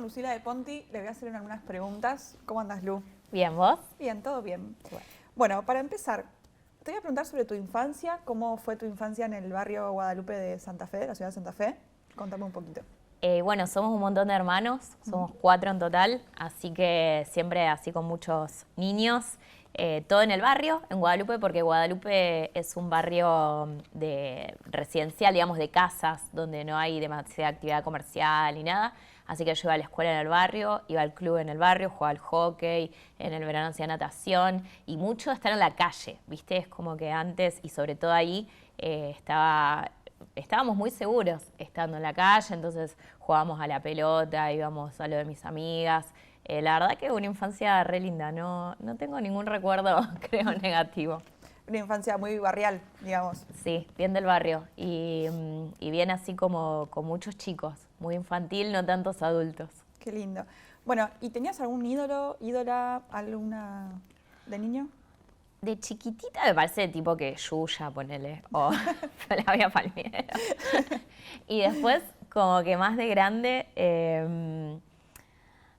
con Lucila de Ponti. Le voy a hacer algunas preguntas. ¿Cómo andas, Lu? Bien, ¿vos? Bien, todo bien. Bueno, para empezar, te voy a preguntar sobre tu infancia. ¿Cómo fue tu infancia en el barrio Guadalupe de Santa Fe, de la ciudad de Santa Fe? Contame un poquito. Bueno, somos un montón de hermanos, somos 4 en total, así que siempre así con muchos niños. Todo en el barrio, en Guadalupe, porque Guadalupe es un barrio de residencial, digamos, de casas, donde no hay demasiada actividad comercial ni nada. Así que yo iba a la escuela en el barrio, iba al club en el barrio, jugaba al hockey, en el verano hacía natación y mucho estar en la calle, ¿viste? Es como que antes, y sobre todo ahí, estábamos muy seguros estando en la calle, entonces jugábamos a la pelota, íbamos a lo de mis amigas. La verdad que una infancia re linda, no tengo ningún recuerdo, creo, negativo. Una infancia muy barrial, digamos. Sí, bien del barrio y bien así como con muchos chicos, muy infantil, no tantos adultos. Qué lindo. Bueno, ¿y tenías algún ídolo, ídola, alguna de niño? De chiquitita me parece tipo que Yuya, ponele, o Flavia Palmiero. Y después, como que más de grande,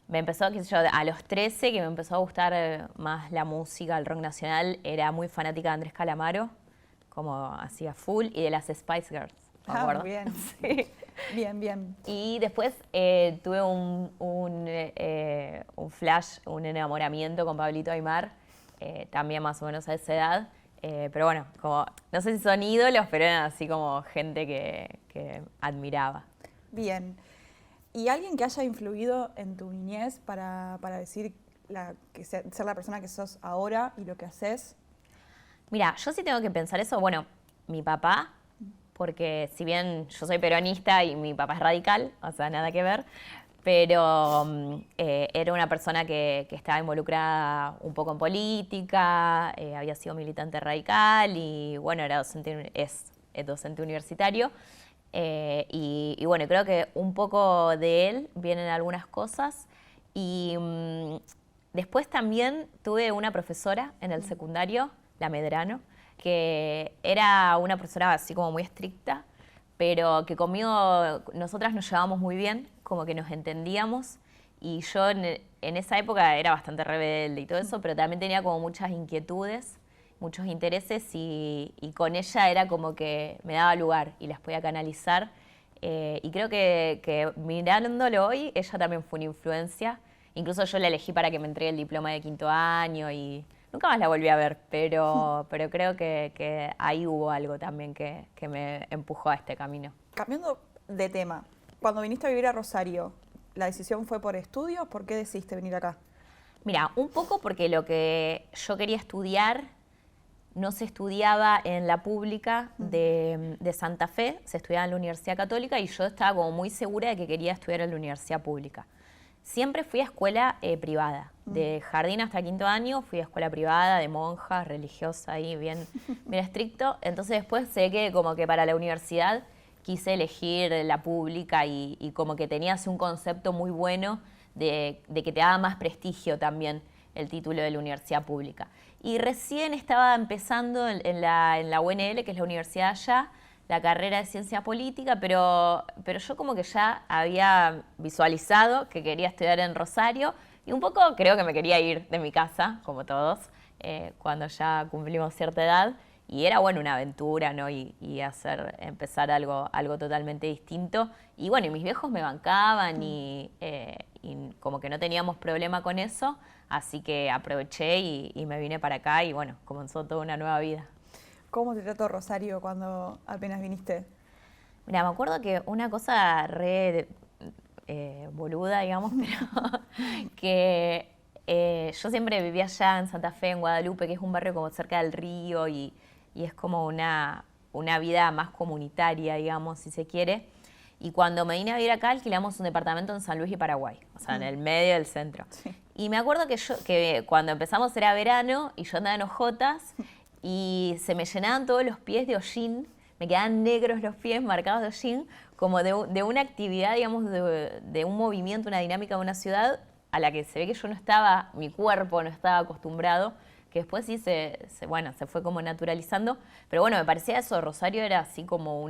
me empezó, qué sé yo, a los 13, que me empezó a gustar más la música, el rock nacional, era muy fanática de Andrés Calamaro, como hacía full, y de las Spice Girls, ¿me acuerdo? Bien. Sí. Bien, bien. Y después tuve un flash, un enamoramiento con Pablito Aimar, también más o menos a esa edad. Pero bueno, como, no sé si son ídolos, pero eran así como gente que admiraba. Bien. ¿Y alguien que haya influido en tu niñez para decir ser la persona que sos ahora y lo que haces? Mira, yo sí tengo que pensar eso. Bueno, mi papá, porque si bien yo soy peronista y mi papá es radical, o sea, nada que ver, pero era una persona que estaba involucrada un poco en política, había sido militante radical y bueno, es docente universitario. Y bueno, creo que un poco de él vienen algunas cosas. Y después también tuve una profesora en el secundario, la Medrano, que era una profesora así como muy estricta, pero que conmigo nosotras nos llevábamos muy bien, como que nos entendíamos. Y yo en esa época era bastante rebelde y todo eso, pero también tenía como muchas inquietudes, muchos intereses y con ella era como que me daba lugar y las podía canalizar. Y creo que mirándolo hoy, ella también fue una influencia. Incluso yo la elegí para que me entregue el diploma de 5º año y nunca más la volví a ver, pero creo que ahí hubo algo también que me empujó a este camino. Cambiando de tema, cuando viniste a vivir a Rosario, ¿la decisión fue por estudios? ¿Por qué decidiste venir acá? Mira, un poco porque lo que yo quería estudiar no se estudiaba en la pública de Santa Fe, se estudiaba en la Universidad Católica y yo estaba como muy segura de que quería estudiar en la Universidad Pública. Siempre fui a escuela privada, de jardín hasta 5º año fui a escuela privada, de monja, religiosa, ahí bien estricto. Entonces después sé que como que para la universidad quise elegir la pública y como que tenía así un concepto muy bueno de que te daba más prestigio también el título de la universidad pública. Y recién estaba empezando en la UNL, que es la universidad allá, la carrera de ciencia política, pero yo como que ya había visualizado que quería estudiar en Rosario y un poco creo que me quería ir de mi casa, como todos, cuando ya cumplimos cierta edad. Y era, bueno, una aventura, ¿no? Y empezar algo totalmente distinto. Y bueno, y mis viejos me bancaban y como que no teníamos problema con eso. Así que aproveché y me vine para acá y bueno, comenzó toda una nueva vida. ¿Cómo te trató Rosario cuando apenas viniste? Mira, me acuerdo que una cosa re boluda, digamos, pero que yo siempre vivía allá en Santa Fe, en Guadalupe, que es un barrio como cerca del río y es como una vida más comunitaria, digamos, si se quiere. Y cuando me vine a vivir acá, alquilamos un departamento en San Luis y Paraguay, o sea, en el medio del centro. Sí. Y me acuerdo que cuando empezamos era verano y yo andaba en ojotas y se me llenaban todos los pies de hollín, me quedaban negros los pies marcados de hollín, como de una actividad, digamos, de un movimiento, una dinámica de una ciudad a la que se ve que yo no estaba, mi cuerpo no estaba acostumbrado, que después sí se fue como naturalizando. Pero bueno, me parecía eso, Rosario era así como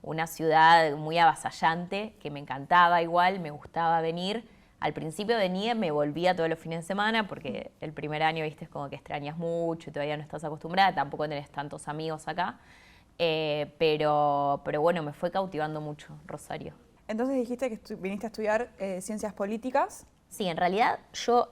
una ciudad muy avasallante, que me encantaba igual, me gustaba venir. al principio venía, me volvía todos los fines de semana, porque el primer año, viste, es como que extrañas mucho y todavía no estás acostumbrada, tampoco tenés tantos amigos acá. Pero bueno, me fue cautivando mucho Rosario. Entonces dijiste que viniste a estudiar ciencias políticas. Sí, en realidad yo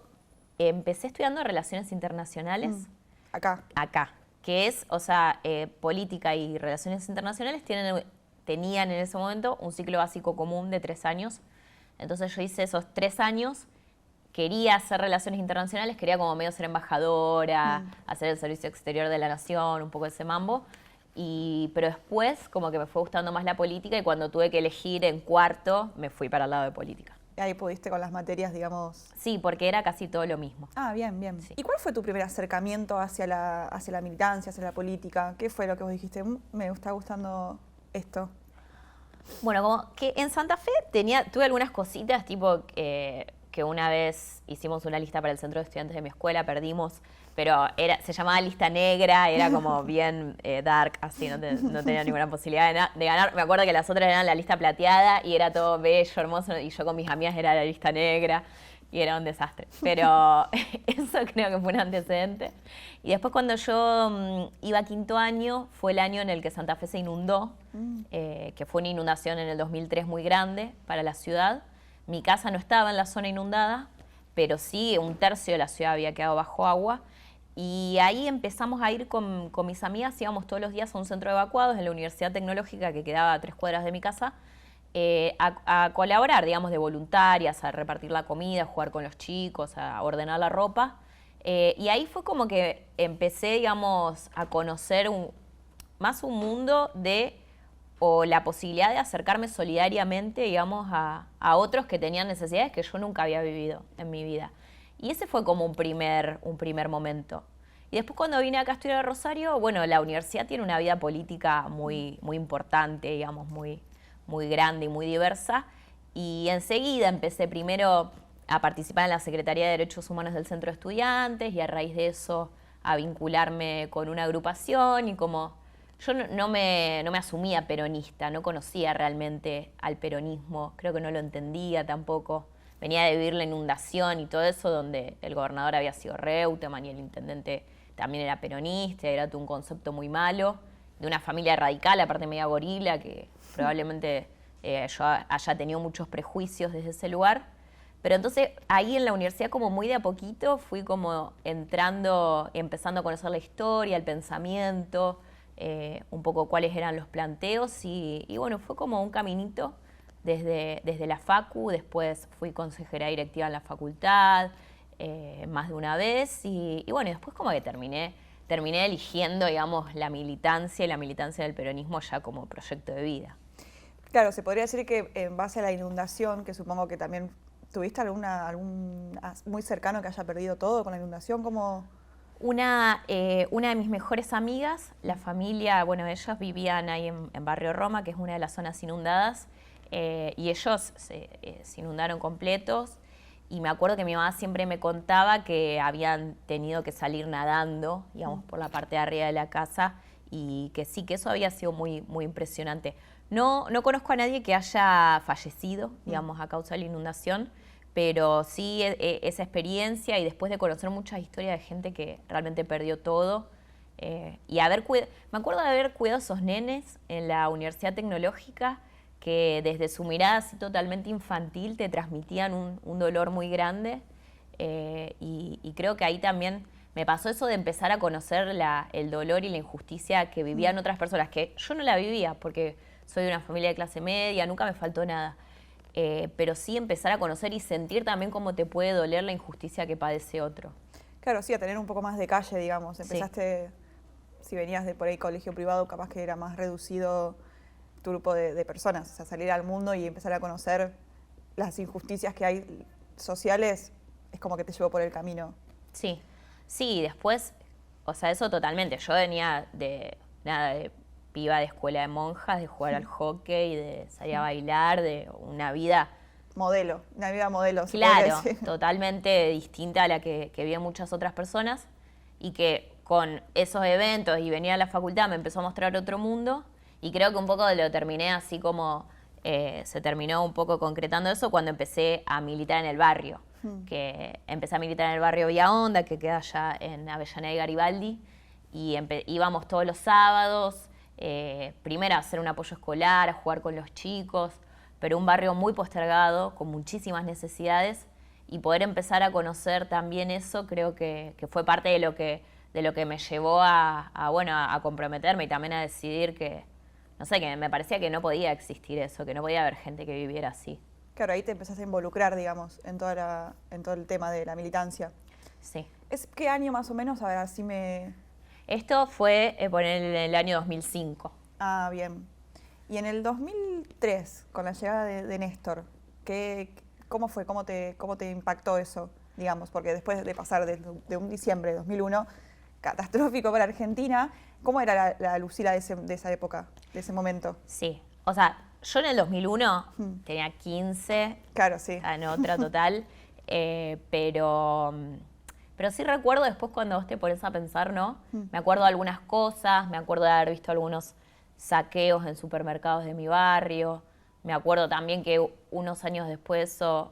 empecé estudiando relaciones internacionales. Acá. Acá, que es, o sea, política y relaciones internacionales tenían en ese momento un ciclo básico común de 3 años. Entonces yo hice esos 3 años, quería hacer relaciones internacionales, quería como medio ser embajadora, hacer el servicio exterior de la nación, un poco ese mambo. Pero después como que me fue gustando más la política y cuando tuve que elegir en cuarto, me fui para el lado de política. Y ahí pudiste con las materias, digamos... Sí, porque era casi todo lo mismo. Ah, bien, bien. Sí. ¿Y cuál fue tu primer acercamiento hacia la militancia, hacia la política? ¿Qué fue lo que vos dijiste? Me está gustando esto. Bueno, como que en Santa Fe tuve algunas cositas, tipo que una vez hicimos una lista para el centro de estudiantes de mi escuela, perdimos, pero se llamaba lista negra, era como bien dark, así, no tenía ninguna posibilidad de ganar. Me acuerdo que las otras eran la lista plateada y era todo bello, hermoso, y yo con mis amigas era la lista negra y era un desastre. Pero eso creo que fue un antecedente. Y después cuando yo iba a quinto año, fue el año en el que Santa Fe se inundó, que fue una inundación en el 2003 muy grande para la ciudad. Mi casa no estaba en la zona inundada, pero sí un tercio de la ciudad había quedado bajo agua. Y ahí empezamos a ir con mis amigas, íbamos todos los días a un centro de evacuados en la Universidad Tecnológica que quedaba a 3 cuadras de mi casa, a colaborar, digamos, de voluntarias, a repartir la comida, a jugar con los chicos, a ordenar la ropa. Y ahí fue como que empecé, digamos, a conocer más un mundo o la posibilidad de acercarme solidariamente, digamos, a otros que tenían necesidades que yo nunca había vivido en mi vida. Y ese fue como un primer momento. Y después cuando vine acá a estudiar a Rosario, bueno, la universidad tiene una vida política muy, muy importante, digamos, muy, muy grande y muy diversa. Y enseguida empecé primero a participar en la Secretaría de Derechos Humanos del Centro de Estudiantes y a raíz de eso a vincularme con una agrupación y como yo no me asumía peronista, no conocía realmente al peronismo, creo que no lo entendía tampoco. Venía de vivir la inundación y todo eso, donde el gobernador había sido Reutemann y el intendente también era peronista, era todo un concepto muy malo, de una familia radical, aparte media gorila, que probablemente yo haya tenido muchos prejuicios desde ese lugar. Pero entonces ahí en la universidad como muy de a poquito fui como entrando, empezando a conocer la historia, el pensamiento, un poco cuáles eran los planteos y bueno, fue como un caminito. Desde la facu, después fui consejera directiva en la facultad, más de una vez, y bueno, después como que terminé eligiendo, digamos, la militancia y la militancia del peronismo ya como proyecto de vida. Claro, se podría decir que en base a la inundación, que supongo que también tuviste algún muy cercano que haya perdido todo con la inundación, ¿cómo...? Una de mis mejores amigas, la familia, bueno, ellos vivían ahí en Barrio Roma, que es una de las zonas inundadas, y ellos se inundaron completos y me acuerdo que mi mamá siempre me contaba que habían tenido que salir nadando, digamos, por la parte de arriba de la casa y que sí, que eso había sido muy, muy impresionante. No conozco a nadie que haya fallecido, digamos, a causa de la inundación, pero sí esa experiencia y después de conocer muchas historias de gente que realmente perdió todo. Y me acuerdo de haber cuidado a esos nenes en la Universidad Tecnológica que desde su mirada así totalmente infantil te transmitían un dolor muy grande y creo que ahí también me pasó eso de empezar a conocer el dolor y la injusticia que vivían otras personas, que yo no la vivía porque soy de una familia de clase media, nunca me faltó nada, pero sí empezar a conocer y sentir también cómo te puede doler la injusticia que padece otro. Claro, sí, a tener un poco más de calle, digamos. Empezaste, si venías de por ahí colegio privado, capaz que era más reducido tu grupo de personas, o sea, salir al mundo y empezar a conocer las injusticias que hay sociales, es como que te llevó por el camino. Sí, después, o sea, eso totalmente. Yo venía de piba de escuela de monjas, de jugar al hockey, de salir a bailar, de una vida... Una vida modelo. Claro, totalmente distinta a la que viven muchas otras personas y que con esos eventos y venir a la facultad me empezó a mostrar otro mundo. Y creo que un poco lo terminé así como se terminó un poco concretando eso cuando empecé a militar en el barrio. Que empecé a militar en el barrio Villa Honda, que queda allá en Avellaneda y Garibaldi, y íbamos todos los sábados, primero a hacer un apoyo escolar, a jugar con los chicos, pero un barrio muy postergado, con muchísimas necesidades, y poder empezar a conocer también eso creo que fue parte de lo que me llevó a comprometerme y también a decidir que, no sé, que me parecía que no podía existir eso, que no podía haber gente que viviera así. Claro, ahí te empezaste a involucrar, digamos, en todo el tema de la militancia. Sí. ¿Qué año más o menos? A ver, así Esto fue en el año 2005. Ah, bien. Y en el 2003, con la llegada de Néstor, ¿cómo fue? ¿Cómo te impactó eso? Digamos, porque después de pasar de un diciembre de 2001, catastrófico para Argentina, ¿cómo era la Lucila de esa época, de ese momento? Sí, o sea, yo en el 2001 tenía 15, claro, sí. En otra total, pero sí recuerdo después cuando vos te pones a pensar, ¿no? Me acuerdo de algunas cosas, me acuerdo de haber visto algunos saqueos en supermercados de mi barrio, me acuerdo también que unos años después o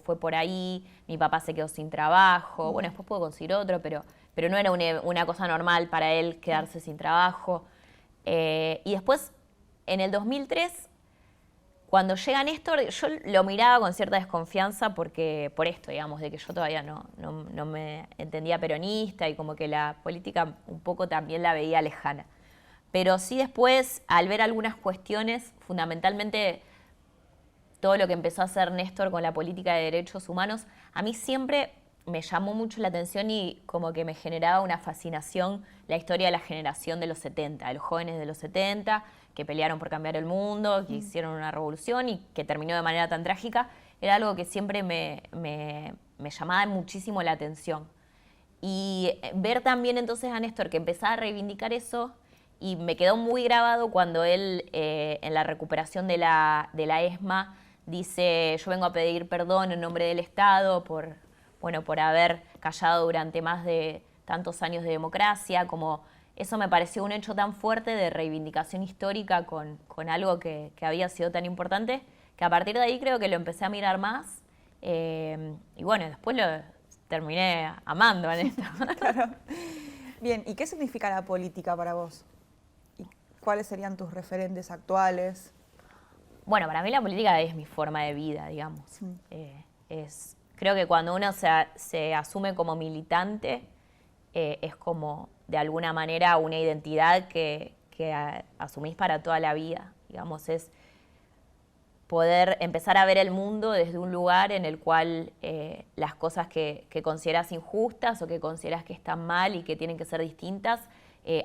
fue por ahí, mi papá se quedó sin trabajo, bueno, después pudo conseguir otro, pero no era una cosa normal para él quedarse sin trabajo. Y después, en el 2003, cuando llega Néstor, yo lo miraba con cierta desconfianza por esto, digamos, de que yo todavía no me entendía peronista y como que la política un poco también la veía lejana. Pero sí después, al ver algunas cuestiones, fundamentalmente todo lo que empezó a hacer Néstor con la política de derechos humanos, a mí siempre me llamó mucho la atención y como que me generaba una fascinación la historia de la generación de los 70, de los jóvenes de los 70, que pelearon por cambiar el mundo, que hicieron una revolución y que terminó de manera tan trágica. Era algo que siempre me llamaba muchísimo la atención. Y ver también entonces a Néstor que empezaba a reivindicar eso, y me quedó muy grabado cuando él en la recuperación de la ESMA dice: yo vengo a pedir perdón en nombre del Estado por haber callado durante más de tantos años de democracia. Como eso me pareció un hecho tan fuerte de reivindicación histórica con algo que había sido tan importante, que a partir de ahí creo que lo empecé a mirar más. Y bueno, después lo terminé amando en esto. Claro. Bien, ¿y qué significa la política para vos? ¿Y cuáles serían tus referentes actuales? Bueno, para mí la política es mi forma de vida, digamos. Creo que cuando uno se asume como militante, es como, de alguna manera, una identidad que asumís para toda la vida. Digamos, es poder empezar a ver el mundo desde un lugar en el cual las cosas que consideras injustas o que consideras que están mal y que tienen que ser distintas,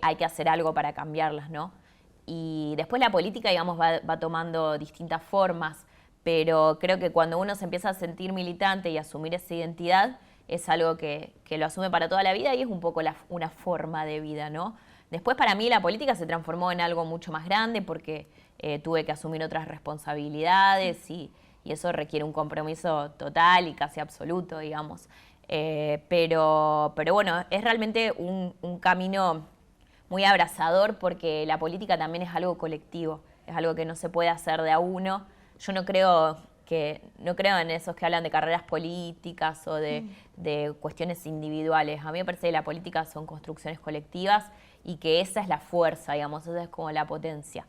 hay que hacer algo para cambiarlas, ¿no? Y después la política, digamos, va tomando distintas formas, pero creo que cuando uno se empieza a sentir militante y asumir esa identidad, es algo que lo asume para toda la vida y es un poco una forma de vida, ¿no? Después, para mí, la política se transformó en algo mucho más grande porque tuve que asumir otras responsabilidades y eso requiere un compromiso total y casi absoluto, digamos. Pero bueno, es realmente un camino muy abrazador porque la política también es algo colectivo, es algo que no se puede hacer de a uno. Yo no creo en esos que hablan de carreras políticas o de cuestiones individuales. A mí me parece que la política son construcciones colectivas y que esa es la fuerza, digamos, esa es como la potencia.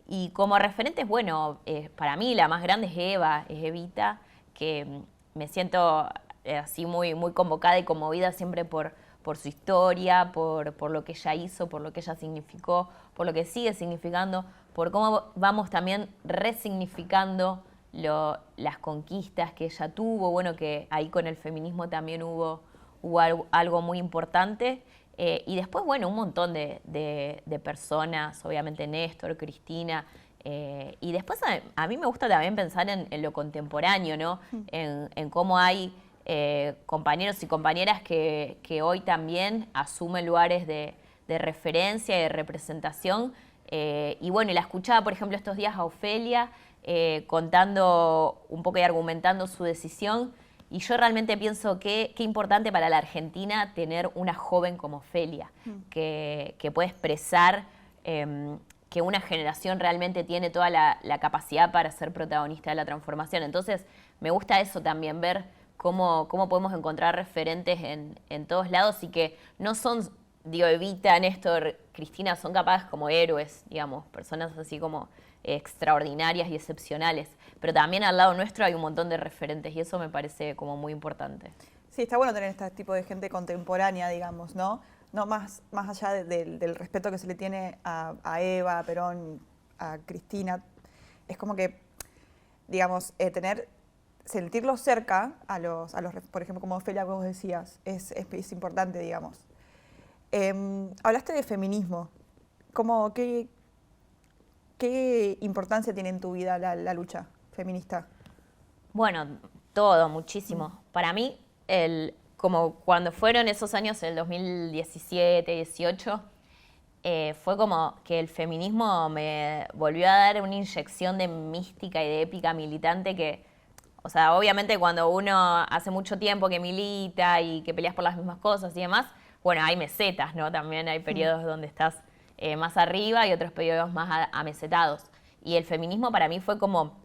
Y como referentes, bueno, para mí la más grande es Evita, que me siento así muy, muy convocada y conmovida siempre por su historia, por lo que ella hizo, por lo que ella significó, por lo que sigue significando, por cómo vamos también resignificando las conquistas que ella tuvo, bueno, que ahí con el feminismo también hubo algo muy importante. Y después, bueno, un montón de personas, obviamente Néstor, Cristina, y después a mí me gusta también pensar en lo contemporáneo, ¿no? En cómo hay compañeros y compañeras que hoy también asumen lugares de referencia y de representación. Y bueno, la escuchaba, por ejemplo, estos días a Ofelia contando un poco y argumentando su decisión. Y yo realmente pienso que qué importante para la Argentina tener una joven como Ofelia, que puede expresar que una generación realmente tiene toda la capacidad para ser protagonista de la transformación. Entonces, me gusta eso también, ver cómo podemos encontrar referentes en todos lados y que no son, digo, Evita, Néstor, Cristina, son capaces como héroes, digamos, personas así como extraordinarias y excepcionales. Pero también al lado nuestro hay un montón de referentes y eso me parece como muy importante. Sí, está bueno tener este tipo de gente contemporánea, digamos, ¿no? No más allá del respeto que se le tiene a Eva, a Perón, a Cristina. Es como que, digamos, sentirlos cerca a los, por ejemplo, como Ofelia, que vos decías, es importante, digamos. Hablaste de feminismo. ¿Qué importancia tiene en tu vida la lucha feminista? Bueno, todo, muchísimo. Para mí, como cuando fueron esos años, el 2017, 18, fue como que el feminismo me volvió a dar una inyección de mística y de épica militante que, o sea, obviamente cuando uno hace mucho tiempo que milita y que peleas por las mismas cosas y demás, bueno, hay mesetas, ¿no? También hay periodos donde estás más arriba y otros periodos más amesetados. Y el feminismo para mí fue como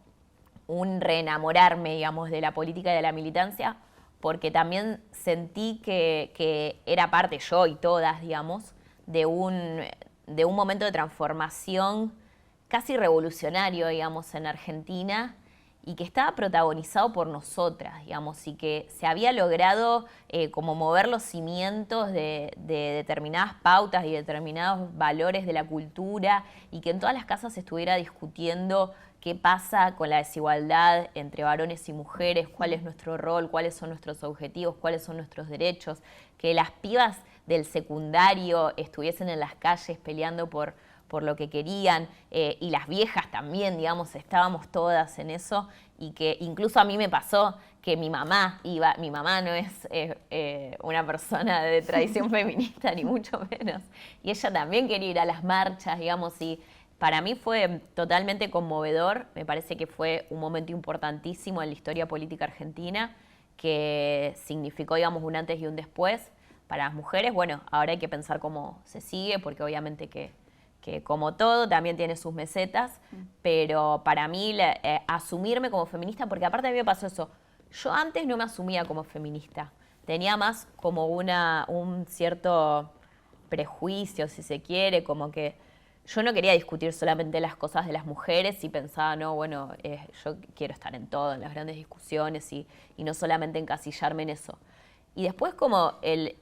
un reenamorarme, digamos, de la política y de la militancia, porque también sentí que era parte yo y todas, digamos, de un momento de transformación casi revolucionario, digamos, en Argentina y que estaba protagonizado por nosotras, digamos, y que se había logrado como mover los cimientos de determinadas pautas y determinados valores de la cultura y que en todas las casas se estuviera discutiendo qué pasa con la desigualdad entre varones y mujeres, cuál es nuestro rol, cuáles son nuestros objetivos, cuáles son nuestros derechos, que las pibas del secundario estuviesen en las calles peleando por lo que querían, y las viejas también, digamos, estábamos todas en eso, y que incluso a mí me pasó que mi mamá no es una persona de tradición feminista, ni mucho menos, y ella también quería ir a las marchas, digamos, y para mí fue totalmente conmovedor, me parece que fue un momento importantísimo en la historia política argentina, que significó, digamos, un antes y un después para las mujeres. Bueno, ahora hay que pensar cómo se sigue, porque obviamente que como todo también tiene sus mesetas, pero para mí asumirme como feminista, porque aparte a mí me pasó eso, yo antes no me asumía como feminista, tenía más como un cierto prejuicio, si se quiere, como que yo no quería discutir solamente las cosas de las mujeres y pensaba, no, bueno, yo quiero estar en todo, en las grandes discusiones y no solamente encasillarme en eso. Y después como el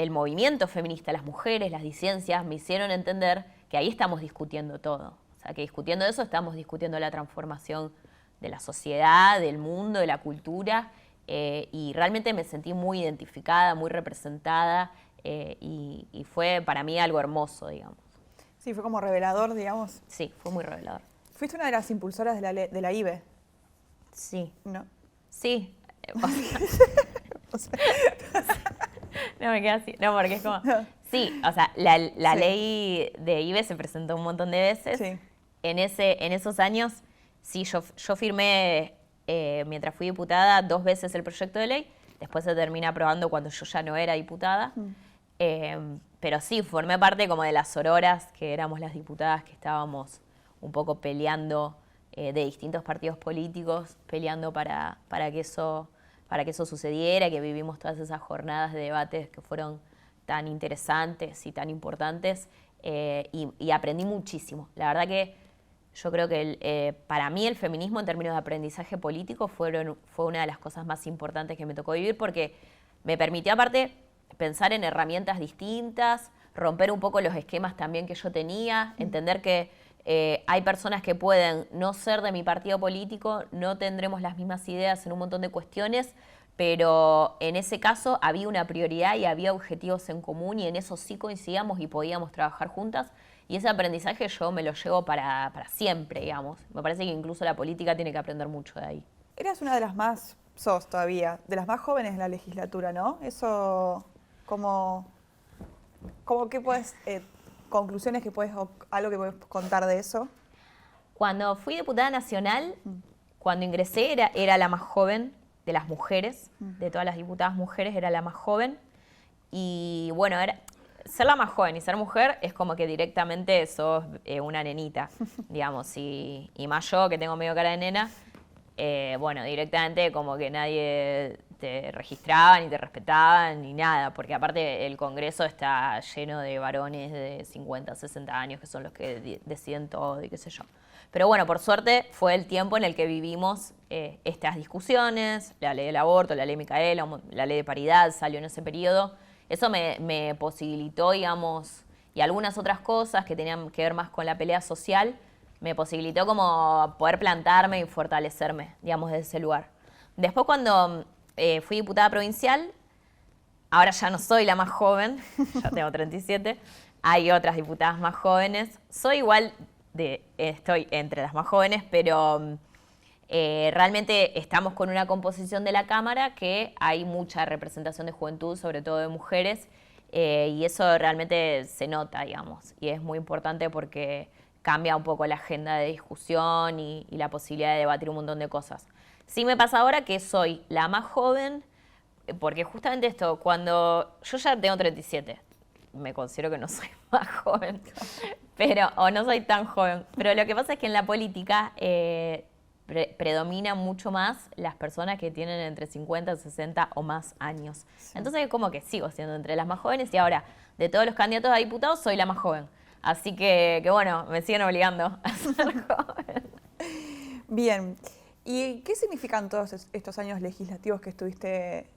movimiento feminista, las mujeres, las disidencias, me hicieron entender que ahí estamos discutiendo todo. O sea, que discutiendo eso estamos discutiendo la transformación de la sociedad, del mundo, de la cultura, y realmente me sentí muy identificada, muy representada, y fue para mí algo hermoso, digamos. Sí, fue como revelador, digamos. Sí, fue muy revelador. Fuiste una de las impulsoras de la IBE. Sí. ¿No? Sí. No me queda así. No, porque es como... Sí, o sea, la Sí. ley de IBE se presentó un montón de veces. Sí. En esos años, sí, yo firmé, mientras fui diputada, 2 veces el proyecto de ley. Después se termina aprobando cuando yo ya no era diputada. Pero sí, formé parte como de las sororas, que éramos las diputadas que estábamos un poco peleando de distintos partidos políticos, peleando para que eso sucediera, que vivimos todas esas jornadas de debates que fueron tan interesantes y tan importantes, y aprendí muchísimo. La verdad que yo creo que para mí el feminismo en términos de aprendizaje político fue una de las cosas más importantes que me tocó vivir, porque me permitió aparte pensar en herramientas distintas, romper un poco los esquemas también que yo tenía, entender que hay personas que pueden no ser de mi partido político, no tendremos las mismas ideas en un montón de cuestiones, pero en ese caso había una prioridad y había objetivos en común y en eso sí coincidíamos y podíamos trabajar juntas. Y ese aprendizaje yo me lo llevo para siempre, digamos. Me parece que incluso la política tiene que aprender mucho de ahí. Eras una de las más, sos todavía, de las más jóvenes de la legislatura, ¿no? Eso, como qué puedes, conclusiones que puedes, algo que puedes contar de eso. Cuando fui diputada nacional, cuando ingresé era la más joven de las mujeres, de todas las diputadas mujeres era la más joven. Y bueno, ser la más joven y ser mujer es como que directamente sos una nenita, digamos, y más yo que tengo medio cara de nena, bueno, directamente como que nadie te registraba, ni te respetaba, ni nada, porque aparte el Congreso está lleno de varones de 50, 60 años que son los que deciden todo y qué sé yo. Pero bueno, por suerte fue el tiempo en el que vivimos estas discusiones, la ley del aborto, la ley Micaela, la ley de paridad salió en ese periodo. Eso me posibilitó, digamos, y algunas otras cosas que tenían que ver más con la pelea social, me posibilitó como poder plantarme y fortalecerme, digamos, desde ese lugar. Después cuando fui diputada provincial, ahora ya no soy la más joven, ya tengo 37, hay otras diputadas más jóvenes. Soy igual, estoy entre las más jóvenes, pero realmente estamos con una composición de la Cámara que hay mucha representación de juventud, sobre todo de mujeres, y eso realmente se nota, digamos, y es muy importante porque cambia un poco la agenda de discusión y la posibilidad de debatir un montón de cosas. Sí me pasa ahora que soy la más joven, porque justamente esto, cuando yo ya tengo 37, me considero que no soy más joven, pero, o no soy tan joven, pero lo que pasa es que en la política predomina mucho más las personas que tienen entre 50, 60 o más años. Sí. Entonces es como que sigo siendo entre las más jóvenes y ahora de todos los candidatos a diputados soy la más joven. Así que bueno, me siguen obligando a ser joven. Bien. ¿Y qué significan todos estos años legislativos que estuviste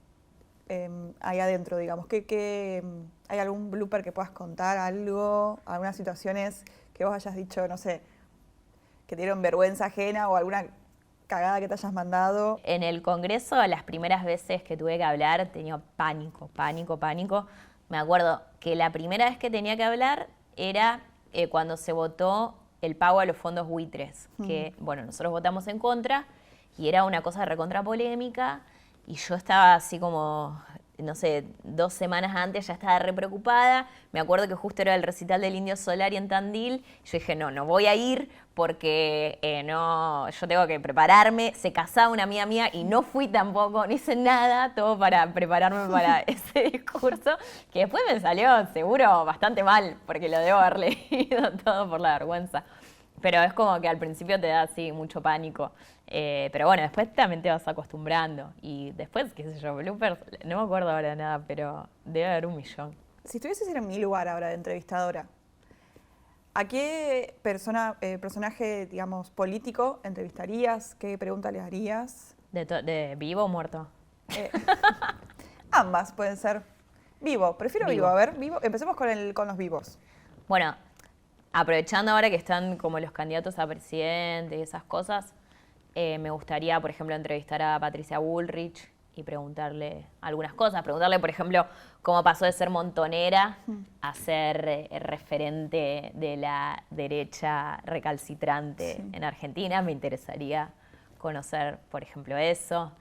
ahí adentro, digamos? ¿Hay algún blooper que puedas contar, algo, algunas situaciones que vos hayas dicho, no sé, que te dieron vergüenza ajena o alguna cagada que te hayas mandado? En el Congreso, las primeras veces que tuve que hablar, tenía pánico. Me acuerdo que la primera vez que tenía que hablar era cuando se votó el pago a los fondos buitres, que, bueno, nosotros votamos en contra y era una cosa recontra polémica y yo estaba así como, no sé, 2 semanas antes ya estaba re preocupada. Me acuerdo que justo era el recital del Indio Solari en Tandil. Yo dije, no voy a ir porque yo tengo que prepararme. Se casaba una amiga mía y no fui tampoco, no hice nada, todo para prepararme para ese discurso, que después me salió seguro bastante mal, porque lo debo haber leído todo por la vergüenza. Pero es como que al principio te da así mucho pánico. Pero bueno, después también te vas acostumbrando. Y después, qué sé yo, bloopers, no me acuerdo ahora de nada, pero debe haber 1.000.000. Si estuvieses en mi lugar ahora de entrevistadora, ¿a qué personaje, digamos, político entrevistarías? ¿Qué pregunta le harías? ¿De vivo o muerto? Ambas pueden ser. Vivo, prefiero vivo. A ver, vivo. Empecemos con los vivos. Bueno, aprovechando ahora que están como los candidatos a presidente y esas cosas, me gustaría, por ejemplo, entrevistar a Patricia Bullrich y preguntarle algunas cosas. Preguntarle, por ejemplo, cómo pasó de ser montonera a ser referente de la derecha recalcitrante en Argentina. Me interesaría conocer, por ejemplo, eso.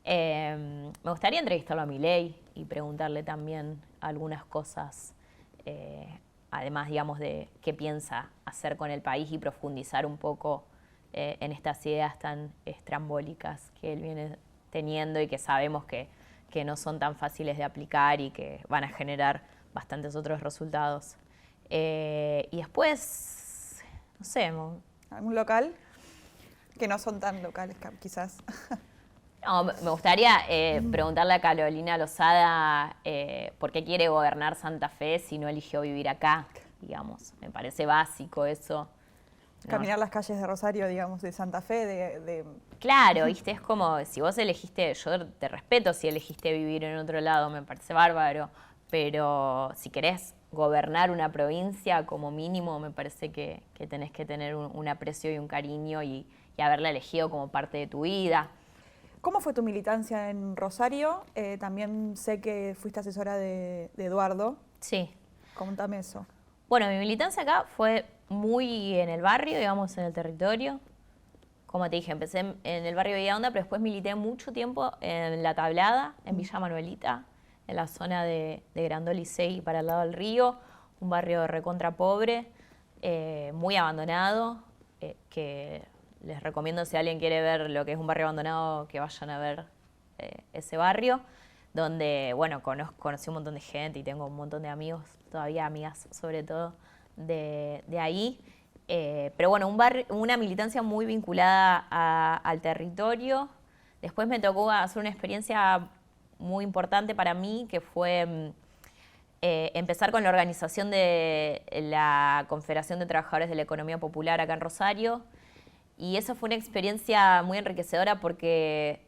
Me gustaría entrevistarlo a Milei y preguntarle también algunas cosas, además, digamos, de qué piensa hacer con el país y profundizar un poco en estas ideas tan estrambólicas que él viene teniendo y que sabemos que no son tan fáciles de aplicar y que van a generar bastantes otros resultados. Y después, no sé. ¿Algún local? Que no son tan locales, quizás. No, me gustaría preguntarle a Carolina Lozada por qué quiere gobernar Santa Fe si no eligió vivir acá, digamos. Me parece básico eso. Caminar las calles de Rosario, digamos, de Santa Fe, Claro, ¿viste? Es como, si vos elegiste, yo te respeto si elegiste vivir en otro lado, me parece bárbaro, pero si querés gobernar una provincia, como mínimo, me parece que tenés que tener un aprecio y un cariño y haberla elegido como parte de tu vida. ¿Cómo fue tu militancia en Rosario? También sé que fuiste asesora de Eduardo. Sí. Contame eso. Bueno, mi militancia acá fue muy en el barrio, digamos, en el territorio. Como te dije, empecé en el barrio de Villa Honda, pero después milité mucho tiempo en La Tablada, en Villa Manuelita, en la zona de Grandó Licey para el lado del río, un barrio recontra pobre, muy abandonado, que les recomiendo si alguien quiere ver lo que es un barrio abandonado, que vayan a ver ese barrio. donde, bueno, conocí un montón de gente y tengo un montón de amigos, todavía amigas sobre todo, de ahí. Pero bueno, una militancia muy vinculada al territorio. Después me tocó hacer una experiencia muy importante para mí, que fue empezar con la organización de la Confederación de Trabajadores de la Economía Popular acá en Rosario. Y eso fue una experiencia muy enriquecedora porque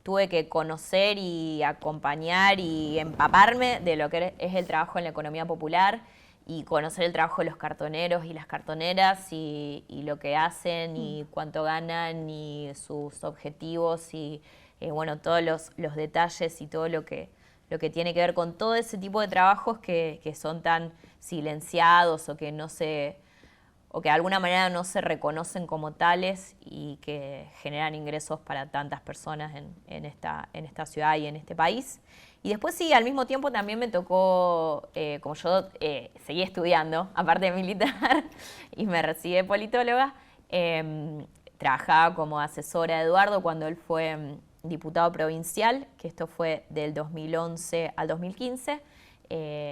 tuve que conocer y acompañar y empaparme de lo que es el trabajo en la economía popular y conocer el trabajo de los cartoneros y las cartoneras y lo que hacen y cuánto ganan y sus objetivos y bueno, todos los detalles y todo lo que tiene que ver con todo ese tipo de trabajos que son tan silenciados o que de alguna manera no se reconocen como tales y que generan ingresos para tantas personas en esta ciudad y en este país. Y después sí, al mismo tiempo también me tocó, como yo seguí estudiando, aparte de militar, y me recibí de politóloga, trabajaba como asesora de Eduardo cuando él fue diputado provincial, que esto fue del 2011 al 2015.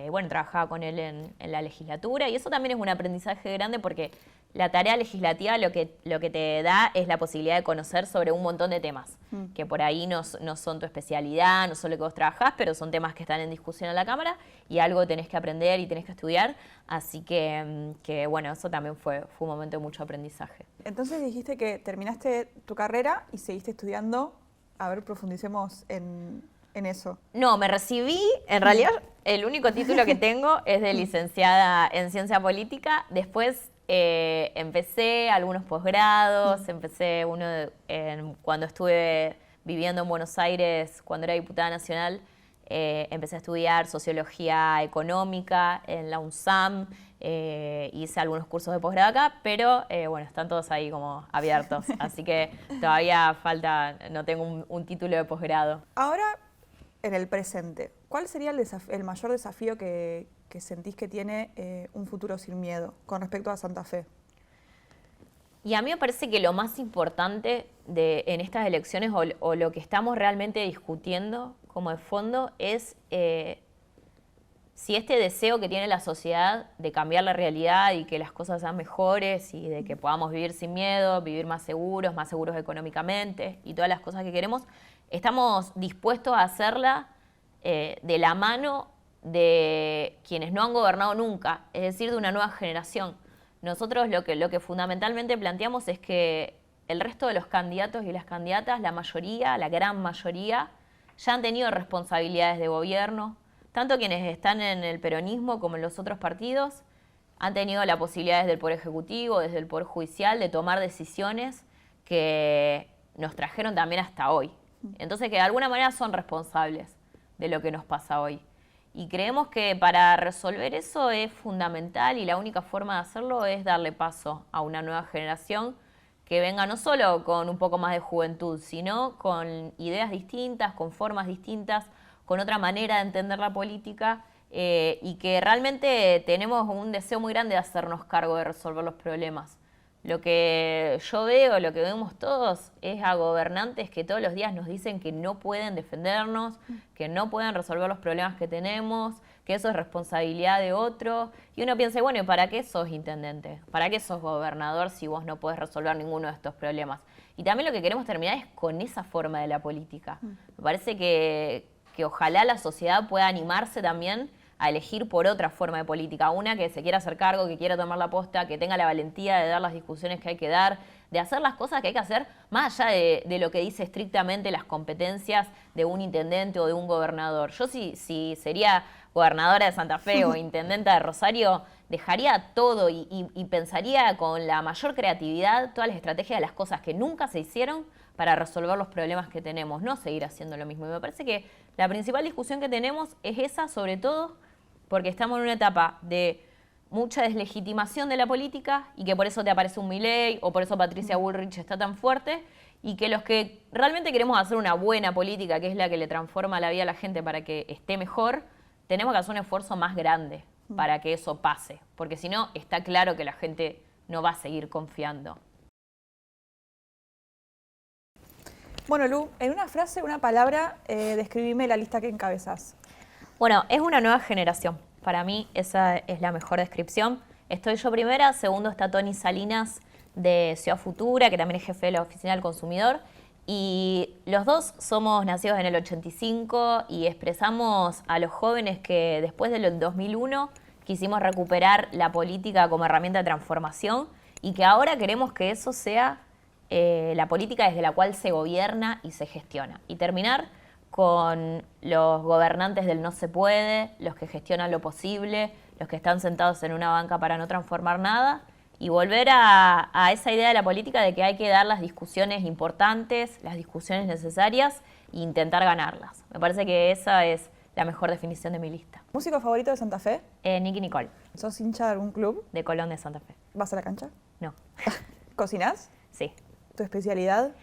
Bueno, trabajaba con él en la legislatura y eso también es un aprendizaje grande porque la tarea legislativa lo que te da es la posibilidad de conocer sobre un montón de temas, que por ahí no son tu especialidad, no son lo que vos trabajás, pero son temas que están en discusión en la Cámara y algo tenés que aprender y tenés que estudiar, así que bueno, eso también fue un momento de mucho aprendizaje. Entonces dijiste que terminaste tu carrera y seguiste estudiando. A ver, profundicemos en eso. No, me recibí, en realidad el único título que tengo es de licenciada en Ciencia Política. Después empecé algunos posgrados, empecé cuando estuve viviendo en Buenos Aires, cuando era diputada nacional, empecé a estudiar Sociología Económica en la UNSAM, hice algunos cursos de posgrado acá, pero bueno, están todos ahí como abiertos, así que todavía falta, no tengo un título de posgrado. Ahora, en el presente, ¿cuál sería el mayor desafío que sentís que tiene un futuro sin miedo con respecto a Santa Fe? Y a mí me parece que lo más importante en estas elecciones o lo que estamos realmente discutiendo como de fondo es si este deseo que tiene la sociedad de cambiar la realidad y que las cosas sean mejores y de que podamos vivir sin miedo, vivir más seguros económicamente y todas las cosas que queremos, estamos dispuestos a hacerla de la mano de quienes no han gobernado nunca, es decir, de una nueva generación. Nosotros lo que fundamentalmente planteamos es que el resto de los candidatos y las candidatas, la mayoría, la gran mayoría, ya han tenido responsabilidades de gobierno, tanto quienes están en el peronismo como en los otros partidos, han tenido la posibilidad desde el Poder Ejecutivo, desde el Poder Judicial, de tomar decisiones que nos trajeron también hasta hoy. Entonces, que de alguna manera son responsables de lo que nos pasa hoy. Y creemos que para resolver eso es fundamental y la única forma de hacerlo es darle paso a una nueva generación que venga no solo con un poco más de juventud, sino con ideas distintas, con formas distintas, con otra manera de entender la política y que realmente tenemos un deseo muy grande de hacernos cargo de resolver los problemas. Lo que yo veo, lo que vemos todos, es a gobernantes que todos los días nos dicen que no pueden defendernos, que no pueden resolver los problemas que tenemos, que eso es responsabilidad de otro. Y uno piensa, bueno, ¿y para qué sos intendente? ¿Para qué sos gobernador si vos no podés resolver ninguno de estos problemas? Y también lo que queremos terminar es con esa forma de la política. Me parece que ojalá la sociedad pueda animarse también a elegir por otra forma de política, una que se quiera hacer cargo, que quiera tomar la posta, que tenga la valentía de dar las discusiones que hay que dar, de hacer las cosas que hay que hacer, más allá de lo que dice estrictamente las competencias de un intendente o de un gobernador. Yo si sería gobernadora de Santa Fe o intendenta de Rosario, dejaría todo y pensaría con la mayor creatividad todas las estrategias de las cosas que nunca se hicieron para resolver los problemas que tenemos, no seguir haciendo lo mismo. Y me parece que la principal discusión que tenemos es esa, sobre todo porque estamos en una etapa de mucha deslegitimación de la política y que por eso te aparece un Milei o por eso Patricia Bullrich está tan fuerte y que los que realmente queremos hacer una buena política, que es la que le transforma la vida a la gente para que esté mejor, tenemos que hacer un esfuerzo más grande para que eso pase, porque si no, está claro que la gente no va a seguir confiando. Bueno, Lu, en una frase, una palabra, describime la lista que encabezás. Bueno, es una nueva generación. Para mí esa es la mejor descripción. Estoy yo primera, segundo está Tony Salinas de Ciudad Futura, que también es jefe de la Oficina del Consumidor. Y los dos somos nacidos en el 85 y expresamos a los jóvenes que después del 2001 quisimos recuperar la política como herramienta de transformación y que ahora queremos que eso sea la política desde la cual se gobierna y se gestiona. Y terminar con los gobernantes del no se puede, los que gestionan lo posible, los que están sentados en una banca para no transformar nada, y volver a esa idea de la política de que hay que dar las discusiones importantes, las discusiones necesarias e intentar ganarlas. Me parece que esa es la mejor definición de mi lista. ¿Músico favorito de Santa Fe? Nicky Nicole. ¿Sos hincha de algún club? De Colón de Santa Fe. ¿Vas a la cancha? No. ¿Cocinás? Sí. ¿Tu especialidad?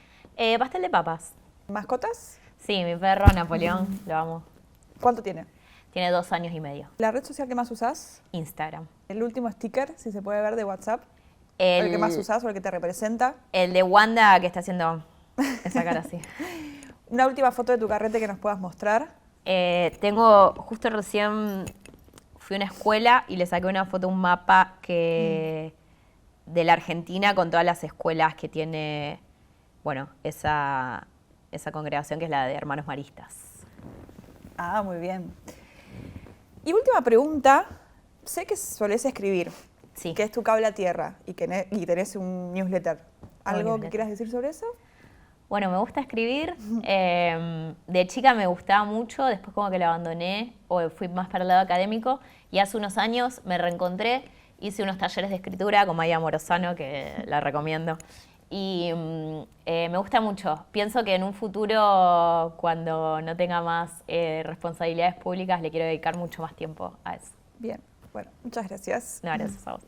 Pastel de papas. ¿Mascotas? Sí, mi perro Napoleón, lo amo. ¿Cuánto tiene? Tiene 2 años y medio. ¿La red social que más usás? Instagram. ¿El último sticker, si se puede ver, de WhatsApp? ¿El que más usás o el que te representa? El de Wanda que está haciendo esa cara así. ¿Una última foto de tu carrete que nos puedas mostrar? Justo recién fui a una escuela y le saqué una foto, un mapa de la Argentina con todas las escuelas que tiene, bueno, esa congregación que es la de Hermanos Maristas. Ah, muy bien. Y última pregunta, sé que solés escribir, Sí. que es tu cable a tierra y tenés un newsletter. ¿Algo newsletter. que quieras decir sobre eso? Bueno, me gusta escribir. De chica me gustaba mucho, después como que lo abandoné o fui más para el lado académico y hace unos años me reencontré, hice unos talleres de escritura con Maya Morosano, que la recomiendo. Y me gusta mucho. Pienso que en un futuro, cuando no tenga más responsabilidades públicas, le quiero dedicar mucho más tiempo a eso. Bien, bueno, muchas gracias. No, gracias a vos.